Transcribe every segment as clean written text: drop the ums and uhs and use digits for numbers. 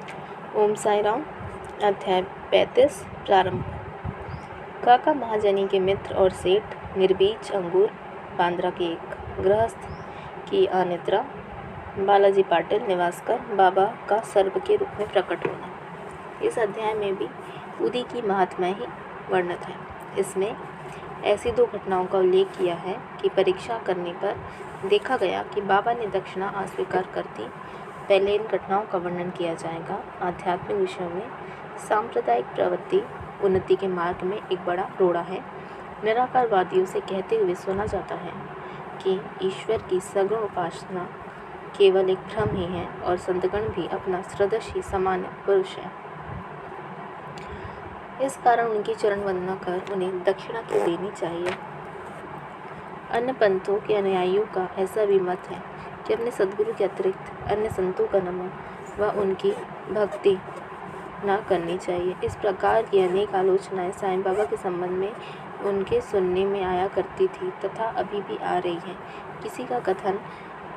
ओम साई राम। अध्याय 35 प्रारंभ। काका महाजनी के मित्र और सेठ निर्बीज अंगूर बांद्रा के एक गृहस्थ की अनिद्रा बालाजी पाटिल निवास कर बाबा का सर्प के रूप में प्रकट होना। इस अध्याय में भी उदी की महात्मा ही वर्णित है। इसमें ऐसी दो घटनाओं का उल्लेख किया है कि परीक्षा करने पर देखा गया कि बाबा ने दक्षिणा अस्वीकार कर दी। पहले इन घटनाओं का वर्णन किया जाएगा। आध्यात्मिक विषयों में सांप्रदायिक प्रवृत्ति उन्नति के मार्ग में एक बड़ा रोड़ा है। निराकारवादियों से कहते हुए सुना जाता है कि ईश्वर की सगुण उपासना केवल एक भ्रम ही है और संतगण भी अपना सदृश सामान्य पुरुष है। इस कारण उनकी चरण वंदना कर उन्हें दक्षिणा क्यों देनी चाहिए। अन्य पंथों के अनुयायियों का ऐसा भी मत है कि अपने सद्गुरु के अतिरिक्त अन्य संतों का नमन व उनकी भक्ति न करनी चाहिए। इस प्रकार की अनेक आलोचनाएं साईं बाबा के संबंध में उनके सुनने में आया करती थी तथा अभी भी आ रही हैं। किसी का कथन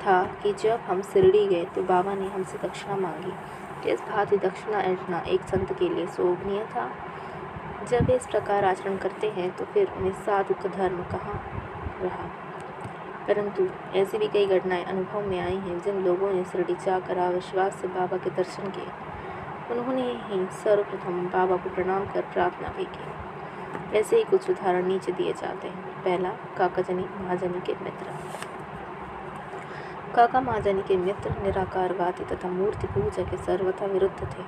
था कि जब हम शिरडी गए तो बाबा ने हमसे दक्षिणा मांगी। इस भांति दक्षिणा अर्चना एक संत के लिए शोभनीय था। जब वे इस प्रकार आचरण करते हैं तो फिर उन्हें साधु का धर्म कहाँ रहा। परंतु ऐसी भी कई घटनाएं अनुभव में आई हैं जिन लोगों ने शिरडी जाकर अविश्वास से बाबा के दर्शन किए। उन्होंने ही सर्वप्रथम बाबा को प्रणाम कर प्रार्थना भी की। ऐसे ही कुछ उदाहरण नीचे दिए जाते हैं। पहला, काकाजनी महाजनी के मित्र। काका महाजनी के मित्र निराकारवादी तथा मूर्ति पूजा के सर्वथा विरुद्ध थे।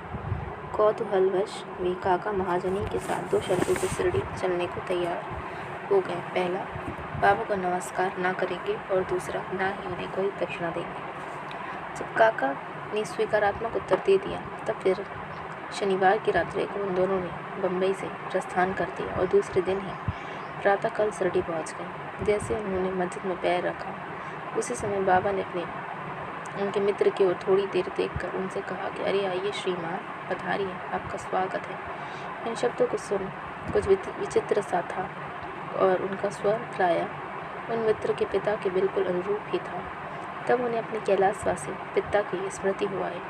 कौतूहलवश वे काका महाजनी के साथ दो शर्तों से शिरडी चलने को तैयार हो गए। पहला, बाबा को नमस्कार ना करेंगे और दूसरा, ना ही उन्हें कोई दक्षिणा देंगे। जब काका ने स्वीकारात्मक उत्तर दे दिया तब फिर शनिवार की रात्रि को उन दोनों ने बम्बई से प्रस्थान कर दिया और दूसरे दिन ही प्रातःकाल शिरडी पहुंच गए। जैसे उन्होंने मस्जिद में पैर रखा उसी समय बाबा ने उनके मित्र की ओर थोड़ी देर देखकर उनसे कहा कि अरे आइए श्रीमान, पधारिए, आपका स्वागत है। इन शब्दों को सुन कुछ विचित्र सा था और उनका स्वर प्राय उन मित्र के पिता के बिल्कुल अनुरूप ही था। तब उन्हें अपने कैलाशवासी पिता की स्मृति हुआ है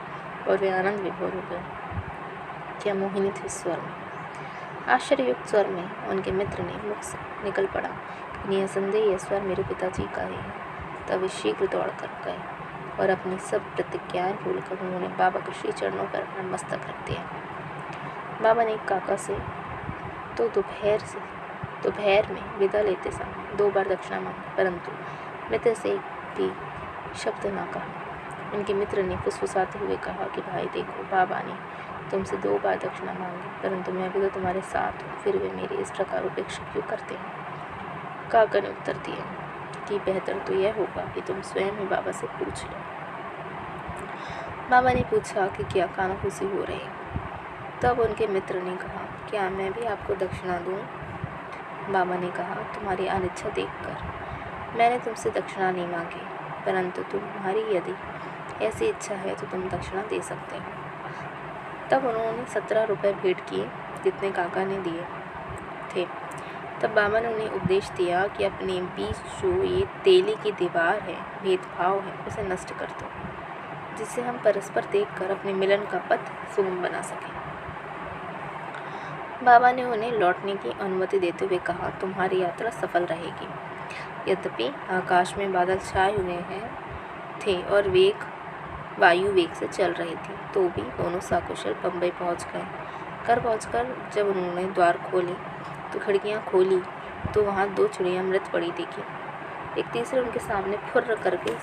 और वे आनंद विभोर हो गए। क्या मोहिनी थी स्वर में। आश्चर्ययुक्त स्वर में उनके मित्र ने मुख से निकल पड़ा, निसंदेह यह स्वर मेरे पिताजी का ही है। तब वे शीघ्र दौड़ कर गए और अपनी सब प्रतिज्ञाएं भूलकर उन्होंने बाबा के श्री चरणों पर अपना मस्तक रख दिया। बाबा ने काका से तो दोपहर में विदा लेते समय 2 बार दक्षिणा मांगी, परंतु मित्र से एक भी शब्द ना कहा। उनके मित्र ने फुसफुसाते हुए कहा कि भाई देखो, बाबा ने तुमसे 2 बार दक्षिणा मांगी, परंतु मैं भी तो तुम्हारे साथ हूँ, फिर वे मेरी इस प्रकार उपेक्षा क्यों करते हैं। काका ने उत्तर दिया कि बेहतर तो यह होगा कि तुम स्वयं ही बाबा से पूछ लो। बाबा ने पूछा कि क्या कानाफूसी हो रही। तब उनके मित्र ने कहा, क्या मैं भी आपको दक्षिणा दूँ। बाबा ने कहा, तुम्हारी अनिच्छा देखकर मैंने तुमसे दक्षिणा नहीं मांगी, परंतु तुम्हारी यदि ऐसी इच्छा है तो तुम दक्षिणा दे सकते हो। तब उन्होंने 17 रुपये भेंट किए जितने काका ने दिए थे। तब बाबा ने उन्हें उपदेश दिया कि अपने बीच जो ये तेली की दीवार है, भेदभाव है, उसे नष्ट कर दो, जिससे हम परस्पर देखकर अपने मिलन का पथ सुगम बना सकें। बाबा ने उन्हें लौटने की अनुमति देते हुए कहा, तुम्हारी यात्रा सफल रहेगी। यद्यपि आकाश में बादल छाए हुए थे और वायु वेग से चल रही थी, तो भी दोनों सकुशल बम्बई पहुंच गए। घर पहुंचकर जब उन्होंने द्वार खोले तो खिड़कियां खोली तो वहां 2 चिड़ियाँ मृत पड़ी देखी। एक तीसरे उनके सामने फुर्र करके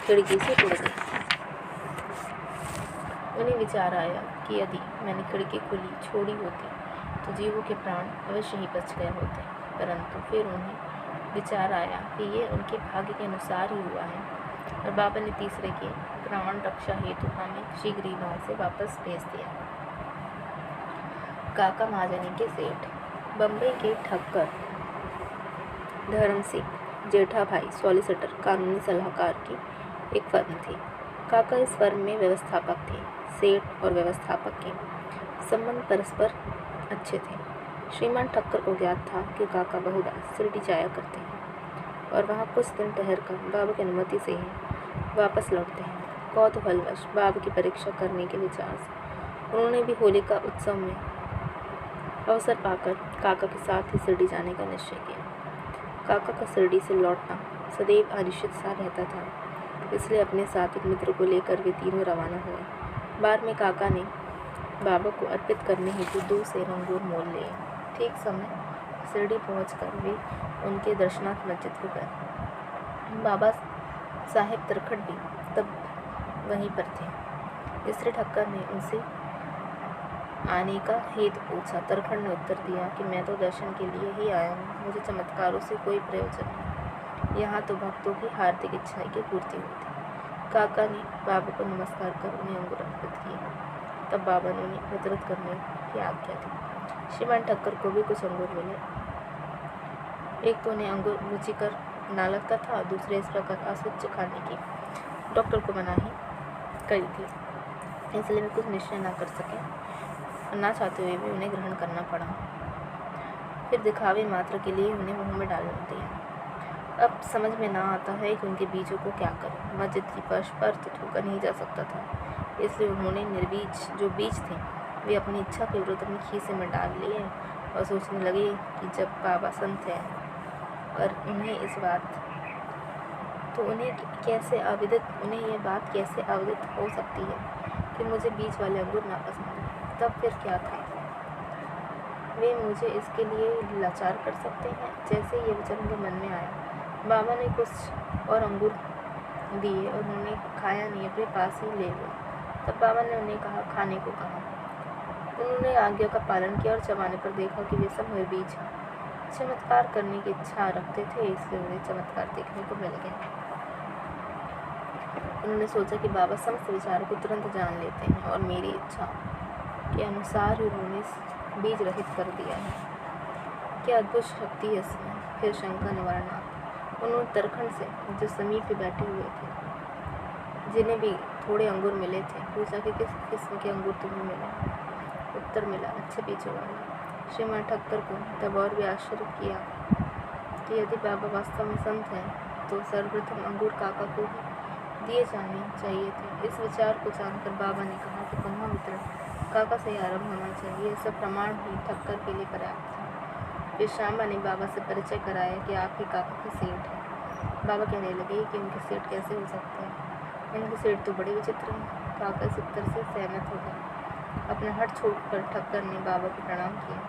खिड़की से उड़ गई। उन्हें विचार आया कि यदि मैंने खिड़की खुली छोड़ी होती तो जीवों के प्राण अवश्य ही बच गए होते, परंतु फिर उन्हें विचार आया कि ये उनके भाग्य के अनुसार ही हुआ है और बाबा ने तीसरे के प्राण रक्षा हेतु हमें शीघ्र ही वहाँ से वापस भेज दिया। काका महाजनी के सेठ। बम्बई के ठक्कर धर्म सिंह जेठा भाई सॉलिसिटर कानूनी सलाहकार की एक फर्म थी। काका इस फर्म में व्यवस्थापक थे। सेठ और व्यवस्थापक के संबंध परस्पर अच्छे थे। श्रीमान ठक्कर को ज्ञात था कि काका बहुधा शिरडी जाया करते हैं और वहाँ कुछ दिन ठहर कर बाबा की अनुमति से ही वापस लौटते हैं। कौतूहलवश बाबा की परीक्षा करने के विचार से उन्होंने भी होलिका उत्सव में अवसर पाकर काका के साथ ही शिरडी जाने का निश्चय किया। काका का शिरडी से लौटना सदैव अनिश्चित सा रहता था, इसलिए अपने साथ एक मित्र को लेकर वे तीनों रवाना हुए। बाद में काका ने बाबा को अर्पित करने हेतु 2 सेर अंगूर मोल लिए। ठीक समय शिरडी पहुंचकर वे उनके दर्शनार्थ मस्जिद को गए। बाबा साहेब तरखड़ भी तब वहीं पर थे। स्त्री ठक्कर ने उनसे आने का हेतु पूछा। तरखड़ ने उत्तर दिया कि मैं तो दर्शन के लिए ही आया हूँ, मुझे चमत्कारों से कोई प्रयोजन नहीं, यहाँ तो भक्तों की हार्दिक इच्छा की पूर्ति होती। काका ने बाबा को नमस्कार कर उन्हें अंगूर अर्पित किए। तब बाबा ने उन्हें वितरित करने की आज्ञा दी। श्रीमान ठक्कर को भी कुछ अंगूर मिले। एक तो उन्हें अंगूर रुचिकर ना लगता था, दूसरे इस प्रकार अस्वच्छ खाने की डॉक्टर को मनाही करी थी, इसलिए वे कुछ निश्चय ना कर सके और ना चाहते हुए भी उन्हें ग्रहण करना पड़ा। फिर दिखावे मात्र के लिए उन्हें मुंह में डालने दिया। अब समझ में ना आता है कि उनके बीजों को क्या करें। मस्जिद की फर्श पर तो थूका नहीं जा सकता था, इसलिए उन्होंने निर्बीज जो बीज थे वे अपनी इच्छा के विरुद्ध अपनी खीसे में डाल लिए और सोचने लगे कि जब बाबा संत हैं और उन्हें इस बात तो उन्हें यह बात कैसे अवगत हो सकती है कि मुझे बीज वाले अंगूर नापसंद है। तब फिर क्या था, वे मुझे इसके लिए लाचार कर सकते हैं। जैसे ये विचार उनके मन में आया, बाबा ने कुछ और अंगूर दिए और उन्होंने खाया नहीं, अपने पास ही ले लिया। तब बाबा ने उन्हें खाने को कहा। उन्होंने आज्ञा का पालन किया और चबाने पर देखा कि वे सब निर्बीज हैं। चमत्कार करने की इच्छा रखते थे, इसलिए उन्हें चमत्कार देखने को मिल गया। उन्होंने सोचा कि बाबा समस्त विचारों को तुरंत जान लेते हैं और मेरी इच्छा के अनुसार उन्होंने बीज रहित कर दिया है। क्या अद्भुत शक्ति है इसमें। फिर शंका निवारणार्थ उन्होंने तरखंड से जो समीप पे बैठे हुए थे, जिन्हें भी थोड़े अंगूर मिले थे, पूछा कि किस किस्म के अंगूर तुम्हें मिले। उत्तर मिला, अच्छे बीजों वाले। श्रीमान ठक्कर को तब और भी आश्चर्य किया कि यदि बाबा वास्तव में संत हैं तो सर्वप्रथम अंगूर काका को दिए जाने चाहिए थे। इस विचार को जानकर बाबा ने कहा कि पुनः वितरण काका से आरंभ होना चाहिए। यह सब प्रमाण ही ठक्कर के लिए पर्याप्त था। फिर श्यामा ने बाबा से परिचय कराया कि आप ही काका के सेठ हैं। बाबा कहने लगे कि उनके सेठ कैसे हो सकते हैं, इनके सेठ तो बड़े विचित्र हैं। काका इस उत्तर से सहमत हो गए। अपना हट छोड़कर ठक्कर ने बाबा को प्रणाम किया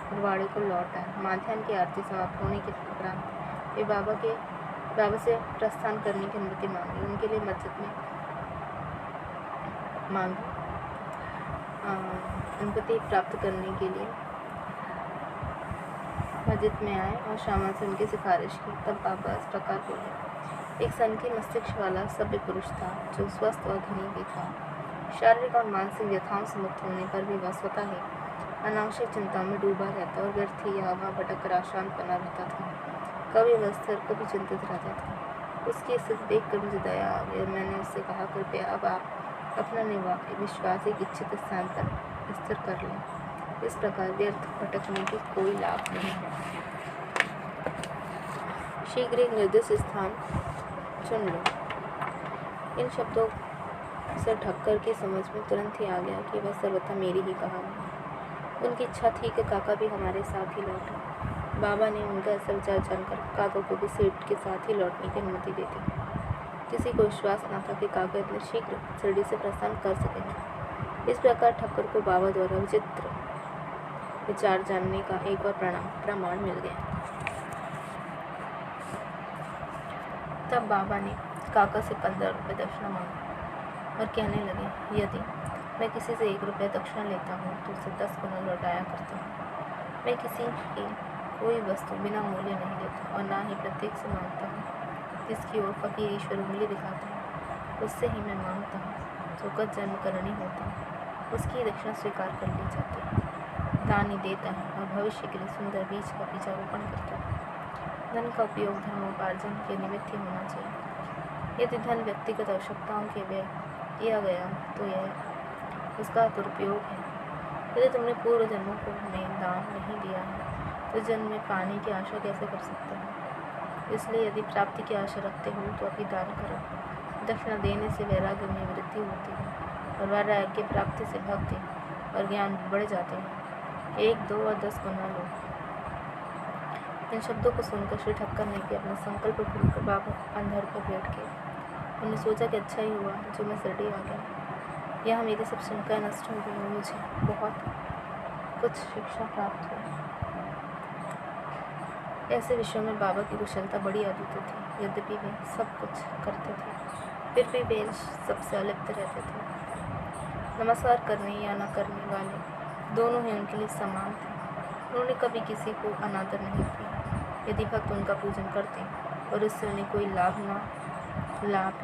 और वाड़े को लौट आए। माध्याह्न की आरती समाप्त होने के उपरांत वे बाबा से प्रस्थान करने की अनुमति मांगी। उनके लिए मस्जिद में अनुमति प्राप्त करने के लिए मस्जिद में आए और श्यामा से उनकी सिफारिश की। तब बाबा इस प्रकार बोले, एक संकीर्ण मस्तिष्क वाला सभ्य पुरुष था जो स्वस्थ और धनी भी था। शारीरिक और मानसिक व्यथाओं से मुक्त होने पर भी वह स्वतः ही अनावश्यक चिंता में डूबा रहता और व्यर्थ ही यहाँ भटक कर अशांत बना रहता था। कभी वह स्थिर, कभी चिंतित रहता था। उसकी स्थिति देखकर मुझे दया आ गई और मैंने उससे कहा, कृपया अब आप अपना विश्वास एक इच्छित स्थान पर स्थिर कर लें। इस प्रकार व्यर्थ भटकने की कोई लाभ नहीं है। शीघ्र एक निर्दिष्ट स्थान चुन लो। इन शब्दों से ठक्कर की समझ में तुरंत ही आ गया कि वह सर्वथा मेरी ही कहानी है। उनकी इच्छा थी कि काका भी हमारे साथ ही लौटे। बाबा ने उनका ऐसा विचार जानकर काका को भी सेठ के साथ ही लौटने की अनुमति दे दी। किसी को विश्वास न था कि काका इतने शीघ्र शिरडी से प्रस्थान कर सकेंगे। इस प्रकार ठक्कर को बाबा द्वारा विचित्र विचार जानने का एक और प्रमाण मिल गया। तब बाबा ने काका से 15 रुपये दक्षिणा मांगी और कहने लगे, यदि मैं किसी से 1 रुपया दक्षिणा लेता हूँ तो उसे 10 गुना लौटाया करता हूँ। मैं किसी की कोई वस्तु बिना मूल्य नहीं लेता और ना ही प्रत्येक से मांगता हूँ। जिसकी ओर फकीर ईश्वर उंगली दिखाता है उससे ही मैं मांगता हूँ। जो गत जन्म करनी होता है उसकी दक्षिणा स्वीकार कर ली जाती है। दान ही देता है और भविष्य के लिए सुंदर बीज का बीजारोपण करता है। धन का उपयोग धर्मोपार्जन के निमित्त ही होना चाहिए। यदि धन व्यक्तिगत आवश्यकताओं के व्यय किया गया तो यह उसका दुरुपयोग है। यदि तुमने पूर्व जन्मों को में दान नहीं दिया है तो जन्म में पाने की आशा कैसे कर सकते हो। इसलिए यदि प्राप्ति की आशा रखते हो तो अभी दान करो। दक्षिणा देने से वैराग्य में वृद्धि होती है और वैराग्य प्राप्ति से भक्ति और ज्ञान बढ़ जाते हैं, 1, 2 और 10 गुना लो। इन शब्दों को सुनकर श्री ठक्कर ने भी अपना संकल्प भूलकर बाबा अंधर पर बैठ गए। उन्होंने सोचा कि अच्छा ही हुआ जो मैं शिरडी आ गया। यहाँ मेरी सब शंकाएं नष्ट हो गई और मुझे बहुत कुछ शिक्षा प्राप्त हुई। ऐसे विषयों में बाबा की कुशलता बड़ी अद्भुत थी। यद्यपि वे सब कुछ करते थे, फिर भी वे सबसे अलिप्त रहते थे। नमस्कार करने या न करने वाले दोनों ही उनके लिए समान थे। उन्होंने कभी किसी को अनादर नहीं किया। यदि भक्त उनका पूजन करते और उससे उन्हें कोई लाभ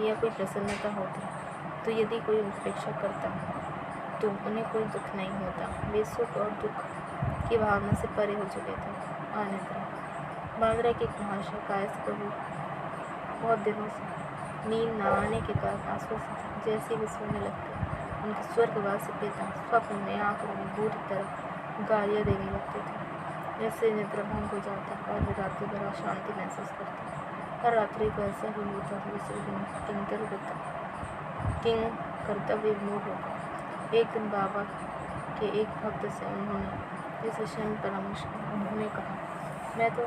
या कोई प्रसन्नता होती, तो यदि कोई उपेक्षा करता तो उन्हें कोई दुख नहीं होता। वे सुख और दुख की भावना से परे हो चुके थे। अन्यथा बांद्रा के एक महाशय कायस्थ प्रभु बहुत दिनों से नींद न आने के कारण आश्वस्त थे। जैसे वे सोने लगते, उनके स्वर्गवासी पिता स्वप्न में आकर उन्हें बुरी तरह गालियाँ देने लगते थे। जैसे निद्रा भंग हो जाता और वे रात्रि भर अशांति महसूस करते। हर रात्रि को ऐसा ही होता था जैसे किंग कर्तव्य मूड होगा। एक दिन बाबा के एक भक्त से उन्होंने इस विषय में परामर्श किया। उन्होंने कहा, मैं तो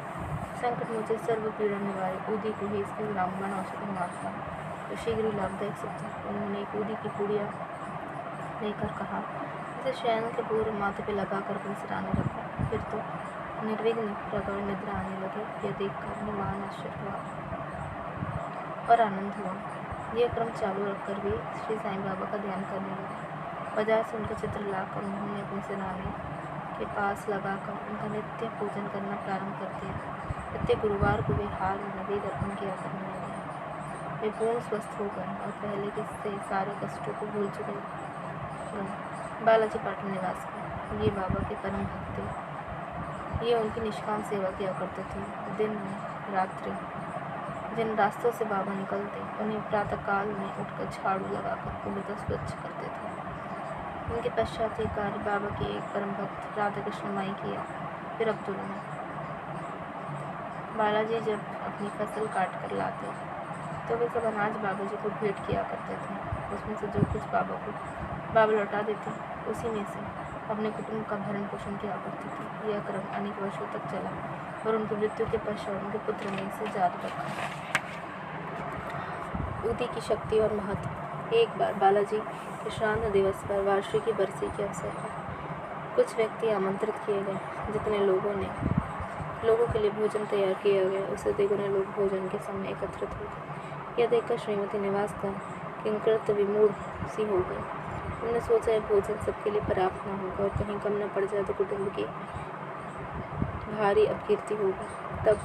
संकट मुझे सर्व पीड़ा निवारे ऊदी को ही इसकी रामबाण औषधि मानता हूँ, तो शीघ्र ही लाभदायक सिद्ध है। उन्होंने एक ऊदी की पुड़िया लेकर कहा, इसे शयन के पूर्व माथे पे लगाकर अपने सिराने रखो। फिर तो निर्विघ्न प्रकार निद्रा आने लगी। यह देखकर उन्हें महान आश्चर्य हुआ और आनंद हुआ। यह क्रम चालू रखकर भी श्री साईं बाबा का ध्यान करने लगे। बाजार से उनका चित्र लाकर उन्होंने अपने सिराने के पास लगाकर उनका नित्य पूजन करना प्रारंभ कर दिया। प्रत्येक गुरुवार को वे हार और नवेद अर्पण किया करने लगे। वे पूर्ण स्वस्थ हो गए और पहले के से सारे कष्टों को भूल चुके गए। बालाजी पाटन निवास में ये बाबा के परम भक्त थे। ये उनकी निष्काम सेवा किया करते थे। दिन में रात्रि जिन रास्तों से बाबा निकलते, उन्हें प्रातःकाल में उठकर झाड़ू लगाकर पूर्णतः स्वच्छ करते थे। उनके पश्चात ये कार्य बाबा के एक परम भक्त राधा कृष्ण माई किया। फिर अब्दुल ने बालाजी जब अपनी फसल काट कर लाते तो वे सब अनाज बाबा जी को भेंट किया करते थे। उसमें से जो कुछ बाबा लौटा देते, उसी में से अपने कुटुंब का भरण पोषण किया करती थी। यह क्रम अनेक वर्षों तक चला और उनकी मृत्यु के पश्चात उनके पुत्र ने इसे जारी रखा। ऊदी की शक्ति और महत्व। एक बार बालाजी के श्राद्ध दिवस पर वार्षिकी बरसी के अवसर पर कुछ व्यक्ति आमंत्रित किए गए। जितने लोगों के लिए भोजन तैयार किया गया, उससे द्विगुने लोग भोजन के समय एकत्रित हो गए। यह देखकर श्रीमती निवास का किंकृत विमूढ़ सी हो गई। उन्होंने सोचा है भोजन सबके लिए पर्याप्त न होगा और कहीं कम न पड़ जाए तो कुटुंब की भारी अपकीर्ति होगी। तब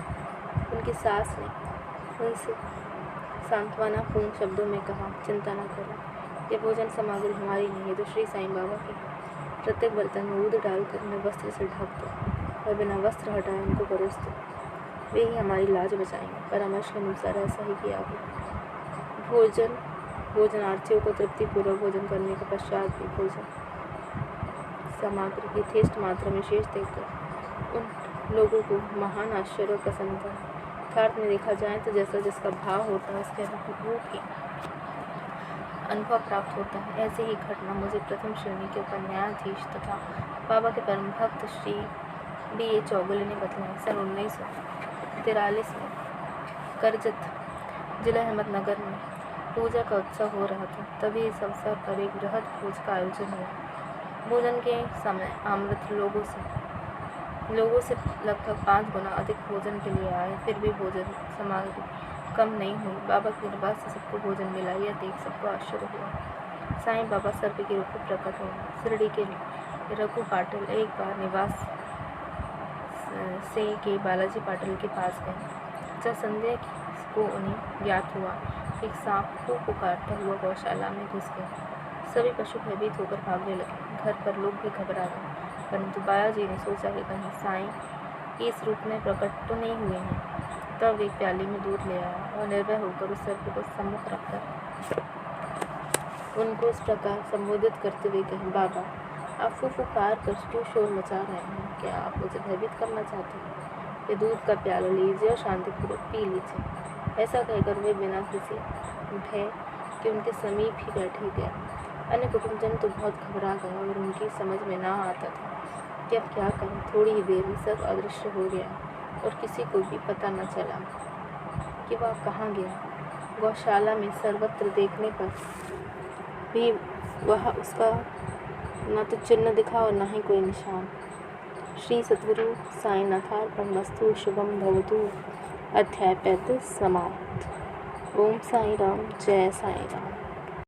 उनकी सास ने उनसे सांत्वनापूर्ण शब्दों में कहा, चिंता न करो, यह भोजन सामग्री हमारी नहीं है, तो श्री साईं बाबा की। प्रत्येक बर्तन में दूध डालकर उन्हें वस्त्र से ढक दो और बिना वस्त्र हटाए उनको परोस दो। वे ही हमारी लाज बचाएंगे। परामर्श के अनुसार ऐसा ही किया गया। भोजनार्थियों को तृप्तिपूर्वक भोजन करने के पश्चात भी भोजन सामग्री की यथेष्ट मात्रा में शेष देखकर उन लोगों को महान आश्चर्य और प्रसन्नता अर्थात में देखा जाए तो जैसा जिसका भाव होता है उसके अनुरूप ही अनुभव प्राप्त होता है। ऐसी ही घटना मुझे प्रथम श्रेणी के ऊपर न्यायाधीश तथा बाबा के परम भक्त श्री B.A. चौगुले ने बतलाया। सन 1943 में करजत जिला अहमदनगर में पूजा का उत्सव हो रहा था। तभी इस अवसर पर एक बृहद भोज का आयोजन हुआ। भोजन के समय आमंत्रित लोगों से लगभग 5 गुना अधिक भोजन के लिए आए, फिर भी भोजन सामग्री कम नहीं हुई। बाबा के कृपा से सबको भोजन मिला। यह देख सबको आश्चर्य हुआ। साईं बाबा सर्प के रूप में प्रकट हुए। शिरडी के रघु पाटिल एक बार निवास से के बालाजी पाटिल के पास गए। जब संध्या को उन्हें ज्ञात हुआ, एक सांप को पुकारता हुआ गौशाला में घुस गया। सभी पशु भयभीत होकर भागने लगे। घर पर लोग भी घबरा गए, परंतु बालाजी ने सोचा कि कहीं साईं इस रूप में प्रकट तो नहीं हुए हैं। तब एक प्याली में दूध ले आया और निर्भय होकर उस सर्प को सम्मुख रखकर उनको इस प्रकार संबोधित करते हुए कहे, बाबा आप फुफुकार कर क्यों शोर मचा रहे हैं? क्या आप मुझे भयभीत करना चाहते हैं? ये दूध का प्याला लीजिए और शांतिपूर्वक पी लीजिए। ऐसा कहकर वे बिना किसी भय के उनके समीप ही बैठे गए। अन्य कुटुंबजन तो बहुत घबरा गए और उनकी समझ में ना आता था कि अब क्या करें। थोड़ी ही देर में सब अदृश्य हो गया और किसी को भी पता न चला कि वह कहाँ गया। गौशाला में सर्वत्र देखने पर भी वह उसका न तो चिन्ह दिखा और न ही कोई निशान। श्री सद्गुरु साईनाथार्पणमस्तु। शुभम भवतु। अध्याय 35 समाप्त। ओम साई राम। जय साई राम।